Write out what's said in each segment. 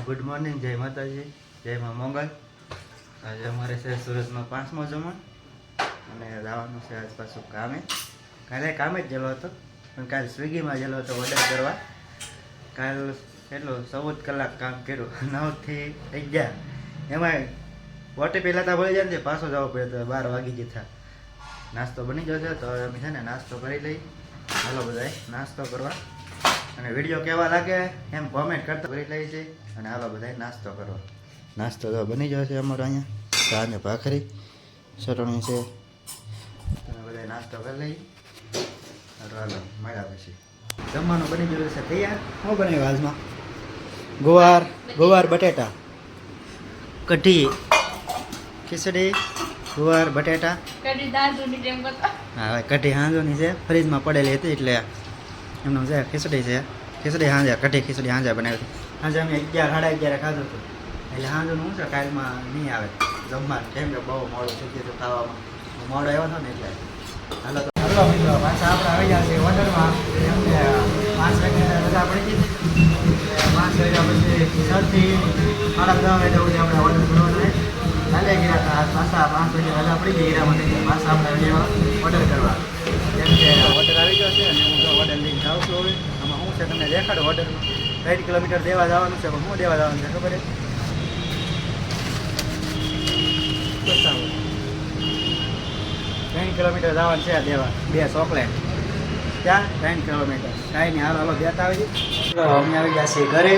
Good morning, જય માતાજી, જય મા મોગલ. આજે અમારે છે સુરતમાં 5મો જમણ અને જવાનું છે આજ પાછું કામે. કાલે કામે જ ગયેલો હતો, પણ કાલે સ્વિગીમાં ગયેલો હતો ઓર્ડર કરવા. કાલ કેટલો 14 કલાક કામ કર્યું, 9 થી 11. એમાં વોટે પહેલાં તો ભળી જાય ને પાછો જવો પડે તો 12 વાગી જતા. નાસ્તો બની જશે તો અમે છે ને નાસ્તો કરી લઈ. હાલો બધાય નાસ્તો કરવા, અને વિડીયો કેવા લાગે એમ કોમેન્ટ કરતા કરી લઈ છે. અને હાલો બધાય નાસ્તો કરવા. નાસ્તો તો બની ગયો છે અમારો અહીંયા. ચા ને ભાખરી ચટણી છે. તમે બધા નાસ્તો કરી લઈ. હાલો મળ્યા પછી જમવાનું બની ગયું છે તૈયાર. શું બનાવ્યું આજમાં? ગુવાર બટેટા, કઢી, ખીચડી, ગુવાર બટેટા. હા, કઢી હાંજોની છે, ફ્રીજમાં પડેલી હતી એટલે એમનું છે. ખીચડી છે, ખીચડી હાંજે, કઢી ખીચડી હાંજે બનાવી હતી. હાંજે અમે 11 સાડા 11 ખાધું હતું, એટલે હાંજોનું શું છે કાલમાં નહીં આવે જમવાનું, કેમ કે બહુ મોડું થઈ ગયું હતું ખાવામાં. મોડો આવ્યો હતો ને એટલે. હાલો તો હાલો મિત્રો, પાછા આપણે આવી ગયા છીએ ઓર્ડરમાં. એમ કે 5 વાગ્યા રજા પડી ગઈ. 5 વાગ્યા પછી 6 થી 10:30 વાગ્યા સુધી આપણે ઓર્ડર કરવાનો છે. કાલે ગયા હતા, પાછા 5 વાગે રજા પડી ગઈ હીરામાંથી, પાછા આપણે વિડીયોમાં ઓર્ડર કરવા. જેમ કે ઓર્ડર આવી ગયો છે અને હું તો ઓર્ડર લઈને જાઉં છું. હવે આમાં શું છે તમને દેખાડો. ઓર્ડરમાં 60 કિલોમીટર દેવા જવાનું છે, પણ શું દેવા જવાનું છે ખબર છે? 3 કિલોમીટર જવાનું છે દેવા, 2 ચોકલેટ. ક્યાં 3 કિલોમીટર કાંઈ નહીં. હાલો દેતા આવી જઈએ. અમે આવી ગયા છીએ ઘરે,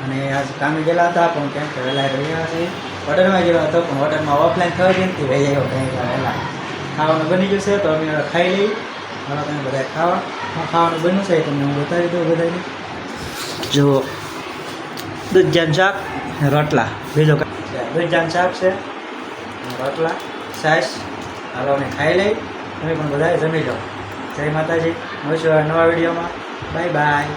અને આજ કામે ગયેલા હતા પણ કેમ કે વહેલા રહ્યા છીએ. ઓર્ડરમાં ગયેલો હતો પણ ઓર્ડરમાં ઓફલાઈન થયો છે ને રહી આવ્યો કંઈ વહેલા. ખાવાનું બની ગયું છે તો અમે ખાઈ લઈ. હાલો તમે બધા ખાવા. હું ખાવાનું બન્યું છે તમને હું બતાવી દઉં બધાને. જુઓ, દૂધજાન શાક, રોટલા, બીજો દૂધજાન શાક છે, રોટલા, છાશ. હાલો અમે ખાઈ લઈ. તમે પણ બધાએ જમી લો. જય માતાજી. મળીશું નવા વિડીયોમાં. Bye bye.